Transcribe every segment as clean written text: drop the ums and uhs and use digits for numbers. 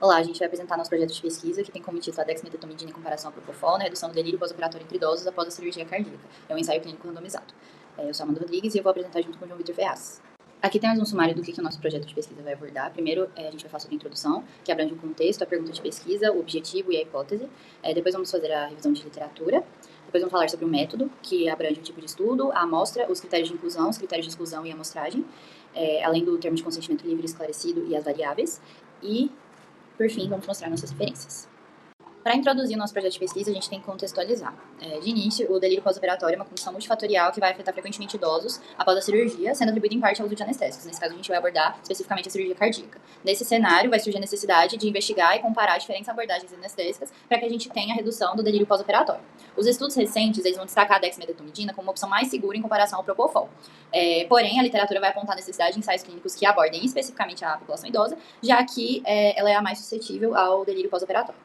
Olá, a gente vai apresentar nosso projeto de pesquisa, que tem como título a dexmedetomidina em comparação ao propofol na redução do delírio pós-operatório entre idosos após a cirurgia cardíaca. É um ensaio clínico randomizado. Eu sou Amanda Rodrigues e eu vou apresentar junto com o João Vitor Ferraz. Aqui temos um sumário do que o nosso projeto de pesquisa vai abordar. Primeiro, a gente vai falar sobre a introdução, que abrange o contexto, a pergunta de pesquisa, o objetivo e a hipótese. Depois vamos fazer a revisão de literatura. Depois vamos falar sobre o método, que abrange o tipo de estudo, a amostra, os critérios de inclusão, os critérios de exclusão e a amostragem, além do termo de consentimento livre e esclarecido e as variáveis. E, por fim, vamos mostrar nossas referências. Para introduzir o nosso projeto de pesquisa, a gente tem que contextualizar. De início, o delírio pós-operatório é uma condição multifatorial que vai afetar frequentemente idosos após a cirurgia, sendo atribuída em parte ao uso de anestésicos. Nesse caso, a gente vai abordar especificamente a cirurgia cardíaca. Nesse cenário, vai surgir a necessidade de investigar e comparar diferentes abordagens anestésicas para que a gente tenha a redução do delírio pós-operatório. Os estudos recentes eles vão destacar a dexmedetomidina como uma opção mais segura em comparação ao propofol. Porém, a literatura vai apontar a necessidade de ensaios clínicos que abordem especificamente a população idosa, já que ela é a mais suscetível ao delírio pós-operatório.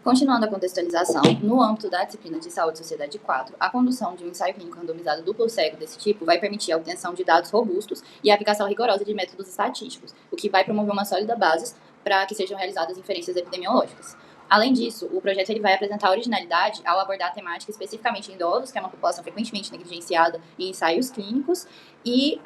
Continuando a contextualização, no âmbito da disciplina de Saúde e Sociedade 4, a condução de um ensaio clínico randomizado duplo cego desse tipo vai permitir a obtenção de dados robustos e a aplicação rigorosa de métodos estatísticos, o que vai promover uma sólida base para que sejam realizadas inferências epidemiológicas. Além disso, o projeto ele vai apresentar originalidade ao abordar a temática especificamente em idosos, que é uma população frequentemente negligenciada em ensaios clínicos, e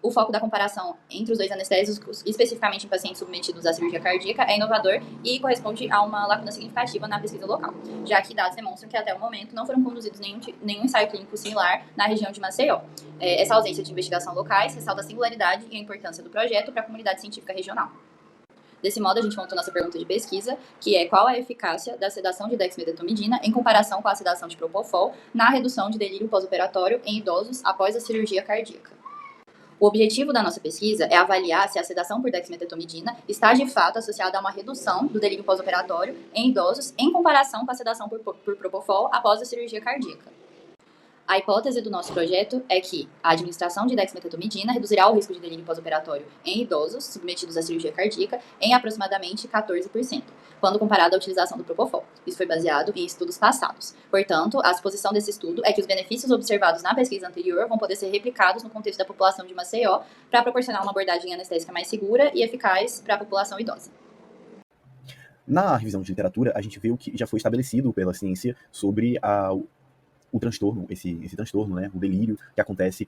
o foco da comparação entre os dois anestésicos, especificamente em pacientes submetidos à cirurgia cardíaca, é inovador e corresponde a uma lacuna significativa na pesquisa local, já que dados demonstram que até o momento não foram conduzidos nenhum ensaio clínico similar na região de Maceió. Essa ausência de investigação locais ressalta a singularidade e a importância do projeto para a comunidade científica regional. Desse modo, a gente montou nossa pergunta de pesquisa, que é qual a eficácia da sedação de dexmedetomidina em comparação com a sedação de propofol na redução de delírio pós-operatório em idosos após a cirurgia cardíaca. O objetivo da nossa pesquisa é avaliar se a sedação por dexmedetomidina está de fato associada a uma redução do delírio pós-operatório em idosos em comparação com a sedação por propofol após a cirurgia cardíaca. A hipótese do nosso projeto é que a administração de dexmedetomidina reduzirá o risco de delírio pós-operatório em idosos submetidos à cirurgia cardíaca em aproximadamente 14%, quando comparado à utilização do propofol. Isso foi baseado em estudos passados. Portanto, a suposição desse estudo é que os benefícios observados na pesquisa anterior vão poder ser replicados no contexto da população de Maceió para proporcionar uma abordagem anestésica mais segura e eficaz para a população idosa. Na revisão de literatura, a gente vê o que já foi estabelecido pela ciência sobre o transtorno, esse transtorno, né, o delírio que acontece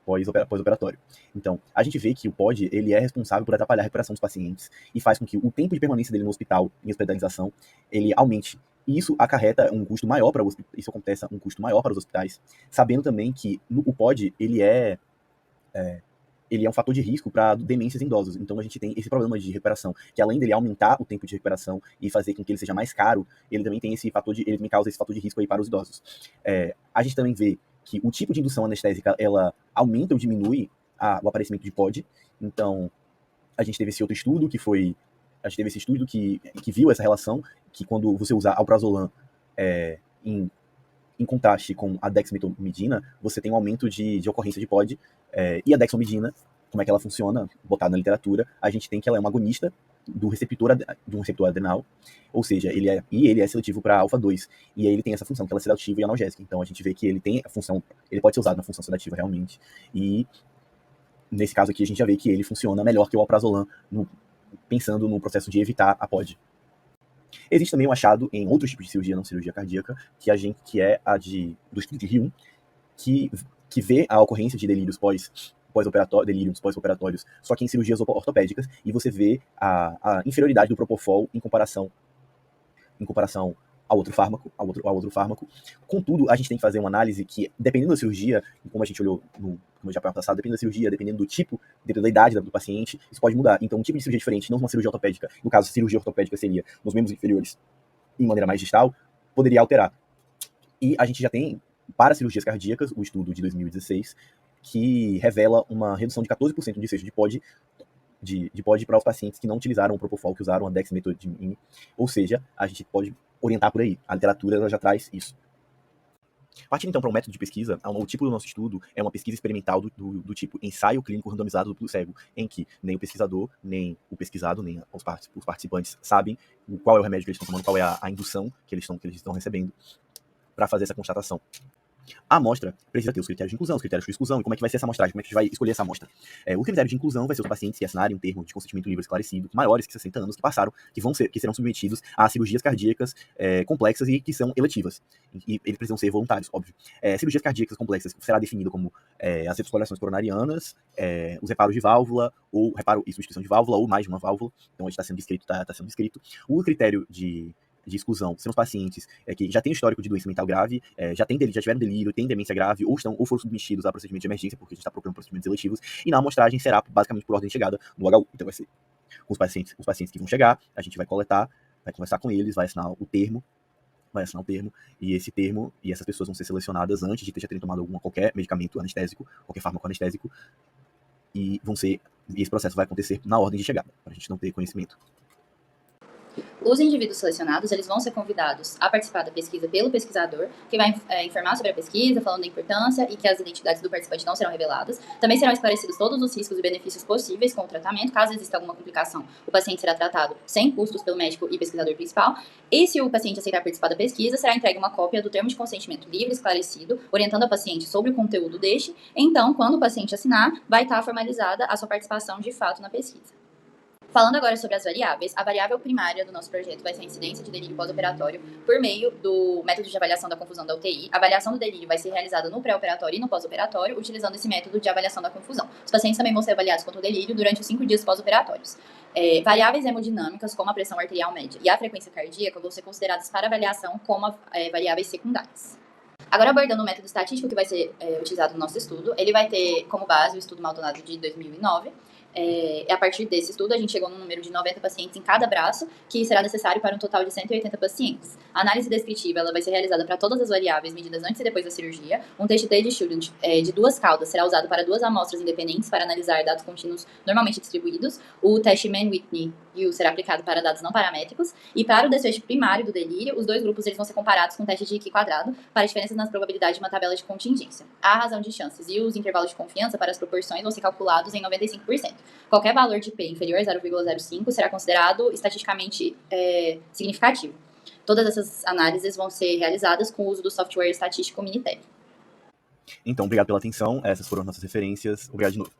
pós-operatório. Então, a gente vê que o POD, ele é responsável por atrapalhar a recuperação dos pacientes e faz com que o tempo de permanência dele no hospital, em hospitalização, ele aumente. E isso acarreta um custo maior para um custo maior para os hospitais, sabendo também que o POD, ele é um fator de risco para demências em idosos. Então a gente tem esse problema de recuperação, que além dele aumentar o tempo de recuperação e fazer com que ele seja mais caro, ele também tem ele também causa esse fator de risco aí para os idosos. A gente também vê que o tipo de indução anestésica, ela aumenta ou diminui o aparecimento de POD. Então a gente teve esse outro estudo que viu essa relação, que quando você usa alprazolam em contraste com a dexmedetomidina, você tem um aumento de ocorrência de POD. E a dexmedetomidina, como é que ela funciona, botada na literatura, a gente tem que ela é uma agonista de um receptor adrenal, ou seja, ele é seletivo para alfa-2, e aí ele tem essa função, que ela é sedativa e analgésica. Então a gente vê que ele tem a função, ele pode ser usado na função sedativa realmente, e nesse caso aqui a gente já vê que ele funciona melhor que o alprazolam, pensando no processo de evitar a POD. Existe também um achado em outros tipos de cirurgia, não cirurgia cardíaca, que é a do estudo de Rio, que vê a ocorrência de delírios pós-operatórios, só que em cirurgias ortopédicas, e você vê a inferioridade do propofol em comparação ao outro fármaco. Contudo, a gente tem que fazer uma análise que, dependendo da cirurgia, como a gente olhou no já passado, dependendo da cirurgia, dependendo do tipo, dependendo da idade do paciente, isso pode mudar. Então, um tipo de cirurgia diferente, não uma cirurgia ortopédica, no caso, a cirurgia ortopédica seria nos membros inferiores em maneira mais distal, poderia alterar. E a gente já tem, para cirurgias cardíacas, o estudo de 2016, que revela uma redução de 14% de desfecho de POD para os pacientes que não utilizaram o propofol, que usaram a dexmedetomidina. Ou seja, a gente pode orientar por aí. A literatura ela já traz isso. Partindo então para um método de pesquisa, o tipo do nosso estudo é uma pesquisa experimental do tipo ensaio clínico randomizado duplo cego, em que nem o pesquisador, nem o pesquisado, nem os participantes sabem qual é o remédio que eles estão tomando, qual é a indução que eles estão recebendo para fazer essa constatação. A amostra precisa ter os critérios de inclusão, os critérios de exclusão, e como é que vai ser essa amostragem, como é que a gente vai escolher essa amostra. O critério de inclusão vai ser os pacientes que assinarem um termo de consentimento livre esclarecido, maiores que 60 anos, que passaram, que serão submetidos a cirurgias cardíacas complexas e que são eletivas. E eles precisam ser voluntários, óbvio. Cirurgias cardíacas complexas será definido como as explorações coronarianas, os reparos de válvula, ou reparo e substituição de válvula, ou mais de uma válvula. Então, está sendo descrito, tá sendo descrito. O critério de exclusão são os pacientes que já têm histórico de doença mental grave, já tiveram delírio, têm demência grave, ou foram submetidos a procedimento de emergência, porque a gente está procurando procedimentos eletivos, e na amostragem será basicamente por ordem de chegada no HU. Então vai ser os pacientes que vão chegar, a gente vai coletar, vai conversar com eles, vai assinar o termo, e esse termo, e essas pessoas vão ser selecionadas antes de já terem tomado qualquer medicamento anestésico, qualquer fármaco anestésico, e esse processo vai acontecer na ordem de chegada, para a gente não ter conhecimento. Os indivíduos selecionados, eles vão ser convidados a participar da pesquisa pelo pesquisador, que vai informar sobre a pesquisa, falando da importância e que as identidades do participante não serão reveladas. Também serão esclarecidos todos os riscos e benefícios possíveis com o tratamento. Caso exista alguma complicação, o paciente será tratado sem custos pelo médico e pesquisador principal. E se o paciente aceitar participar da pesquisa, será entregue uma cópia do termo de consentimento livre esclarecido, orientando a paciente sobre o conteúdo deste. Então, quando o paciente assinar, vai estar formalizada a sua participação de fato na pesquisa. Falando agora sobre as variáveis, a variável primária do nosso projeto vai ser a incidência de delírio pós-operatório por meio do método de avaliação da confusão da UTI. A avaliação do delírio vai ser realizada no pré-operatório e no pós-operatório, utilizando esse método de avaliação da confusão. Os pacientes também vão ser avaliados contra o delírio durante os 5 dias pós-operatórios. Variáveis hemodinâmicas, como a pressão arterial média e a frequência cardíaca, vão ser consideradas para avaliação como variáveis secundárias. Agora, abordando o método estatístico que vai ser utilizado no nosso estudo, ele vai ter como base o estudo Maldonado de 2009. A partir desse estudo, a gente chegou num número de 90 pacientes em cada braço, que será necessário para um total de 180 pacientes. A análise descritiva ela vai ser realizada para todas as variáveis medidas antes e depois da cirurgia. Um teste de Student de 2 caudas será usado para 2 amostras independentes para analisar dados contínuos normalmente distribuídos. O teste Mann-Whitney será aplicado para dados não paramétricos. E para o desfecho primário do delírio, os 2 grupos eles vão ser comparados com o teste de Q quadrado para diferenças nas probabilidades de uma tabela de contingência. A razão de chances e os intervalos de confiança para as proporções vão ser calculados em 95%. Qualquer valor de P inferior a 0,05 será considerado estatisticamente significativo. Todas essas análises vão ser realizadas com o uso do software estatístico Minitab. Então, obrigado pela atenção. Essas foram nossas referências. Obrigado de novo.